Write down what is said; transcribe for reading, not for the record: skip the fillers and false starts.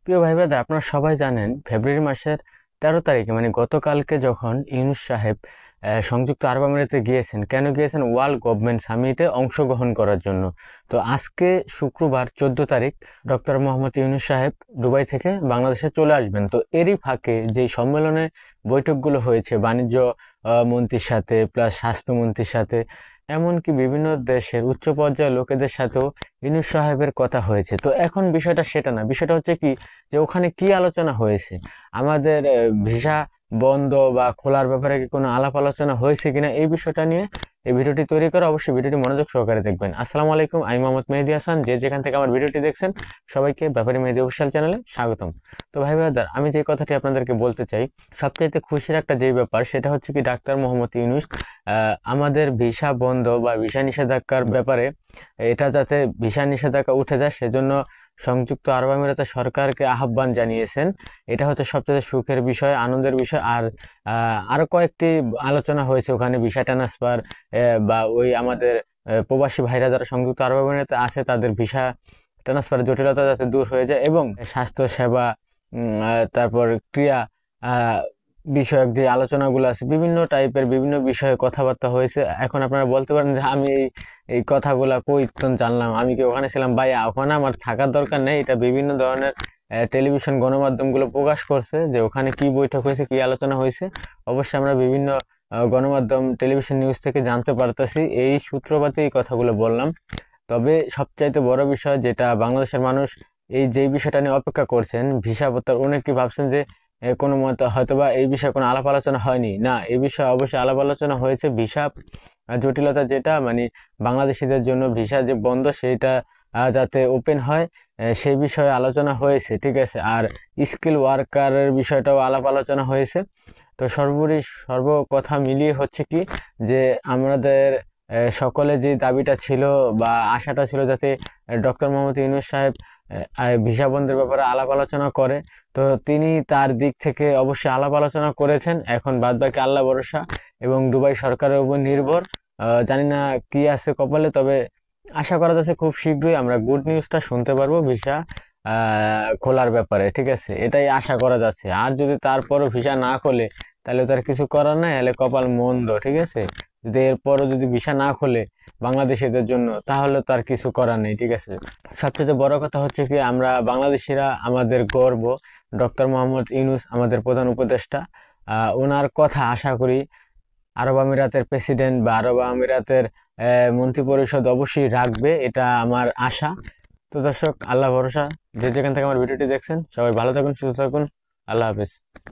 প্রিয় ভাই ব্রাদার, আপনারা সবাই জানেন ফেব্রুয়ারি মাসের 13 তারিখে মানে গতকালকে যখন ইউনূস সাহেব সংযুক্ত আরব আমিরাতে গিয়েছেন। কেন গিয়েছেন? ওয়ার্ল্ড গভর্নমেন্ট সামিটে অংশগ্রহণ করার জন্য। তো আজকে শুক্রবার 14 তারিখ ডক্টর মোহাম্মদ ইউনূস সাহেব দুবাই থেকে বাংলাদেশে চলে আসবেন। তো এরই ফাঁকে যেই সম্মেলনে বৈঠকগুলো হয়েছে বাণিজ্য মন্ত্রীর সাথে প্লাস স্বাস্থ্যমন্ত্রীর সাথে, এমনকি বিভিন্ন দেশের উচ্চ পর্যায়ের লোকেদের সাথেও ইউনূস সাহেবের কথা হয়েছে। তো এখন বিষয়টা সেটা না, বিষয়টা হচ্ছে কি যে ওখানে কি আলোচনা হয়েছে, আমাদের ভিসা বন্ধ বা খোলার ব্যাপারে কি কোনো আলাপ আলোচনা হয়েছে কিনা, এই বিষয়টা নিয়ে এই ভিডিওটি তৈরি করা। অবশ্যই ভিডিওটি মনোযোগ সহকারে দেখবেন। আসসালামু আলাইকুম, আমি মোহাম্মদ মেহেদী হাসান। যে যেখান থেকে আমার ভিডিওটি দেখছেন সবাইকে ব্যাপারী মেহেদী অফিসিয়াল চ্যানেলে স্বাগতম। তো ভাই ব্রাদার, আমি যে কথাটি আপনাদেরকে বলতে চাই, সবচাইতে খুশির একটা যেই ব্যাপার সেটা হচ্ছে কি ডাক্তার মোহাম্মদ ইউনূস আমাদের ভিসা বন্ধ বা ভিসা নিষেধাজ্ঞার ব্যাপারে, এটা যাতে ভিসা নিষেধাজ্ঞা উঠে যায় সেজন্য সংযুক্ত আরব আমিরাতের সরকারকে আহ্বান জানিয়েছেন। এটা হচ্ছে সবচেয়ে সুখের বিষয়, আনন্দের বিষয়। আর আরো কয়েকটি আলোচনা হয়েছে ওখানে, ভিসা ট্রান্সফার বা ওই আমাদের প্রবাসী ভাইরা যারা সংযুক্ত আরব আমিরাতে আছে তাদের ভিসা ট্রান্সফারের জটিলতা যাতে দূর হয়ে যায়, এবং স্বাস্থ্য সেবা তারপর ক্রিয়া বিষয়ক যে আলোচনাগুলো আছে, বিভিন্ন টাইপের বিভিন্ন বিষয়ে কথাবার্তা হয়েছে। এখন আপনারা বলতে পারেন যে আমি এই এই কথাগুলা কই জানলাম, আমি কি ওখানে ছিলাম? ভাই, ওখানে আমার থাকার দরকার নেই। এটা বিভিন্ন ধরনের টেলিভিশন গণমাধ্যমগুলো প্রকাশ করছে যে ওখানে কি বৈঠক হয়েছে, কি আলোচনা হয়েছে। অবশ্যই আমরা বিভিন্ন গণমাধ্যম টেলিভিশন নিউজ থেকে জানতে পারতেছি, এই সূত্রপাতে এই কথাগুলো বললাম। তবে সবচাইতে বড় বিষয় যেটা বাংলাদেশের মানুষ এই যে বিষয়টা নিয়ে অপেক্ষা করছেন, ভিসা প্রত্যাহার, অনেকে ভাবছেন যে কোনো মতে হয়তোবা এই বিষয়ে কোনো আলাপ আলোচনা হয়নি। না, এই বিষয়ে অবশ্যই আলাপ আলোচনা হয়েছে। ভিসা জটিলতা যেটা মানে বাংলাদেশিদের জন্য ভিসা যে বন্ধ সেটা যাতে ওপেন হয়, সেই বিষয়ে আলোচনা হয়েছে, ঠিক আছে। আর স্কিল ওয়ার্কারের বিষয়টাও আলাপ আলোচনা হয়েছে। তো সর্বোপরি কথা মিলিয়ে হচ্ছে কি যে আমাদের সকলে যে দাবিটা ছিল বা আশাটা ছিল যাতে ডক্টর মোহাম্মদ ইউনূস সাহেব ভিসা বন্ধের ব্যাপারে আলাপ আলোচনা করে, তো তিনি তার দিক থেকে অবশ্যই আলাপ আলোচনা করেছেন। এখন বাদবাকি আল্লাহ ভরসা এবং দুবাই সরকারের উপর নির্ভর। জানি না কি আছে কপালে, তবে আশা করা যাচ্ছে খুব শীঘ্রই আমরা গুড নিউজটা শুনতে পারবো ভিসা খোলার ব্যাপারে, ঠিক আছে। এটাই আশা করা যাচ্ছে। আর যদি তারপরও ভিসা না খোলে তাহলে তার কিছু করার নাই, তাহলে কপাল মন্দ, ঠিক আছে। যদি এরপরও যদি ভিসা না খোলে বাংলাদেশিদের জন্য, তাহলে তার কিছু করার নেই, ঠিক আছে। সবচেয়ে বড় কথা হচ্ছে কি আমরা বাংলাদেশিরা, আমাদের গর্ব ডক্টর মোহাম্মদ ইউনূস আমাদের প্রধান উপদেষ্টা। ওনার কথা আশা করি আরব আমিরাতের প্রেসিডেন্ট বা আরব আমিরাতের মন্ত্রিপরিষদ অবশ্যই রাখবে, এটা আমার আশা। তো দর্শক, আল্লাহ ভরসা। যে যেখান থেকে আমার ভিডিওটি দেখছেন সবাই ভালো থাকুন, সুস্থ থাকুন। আল্লাহ হাফেজ।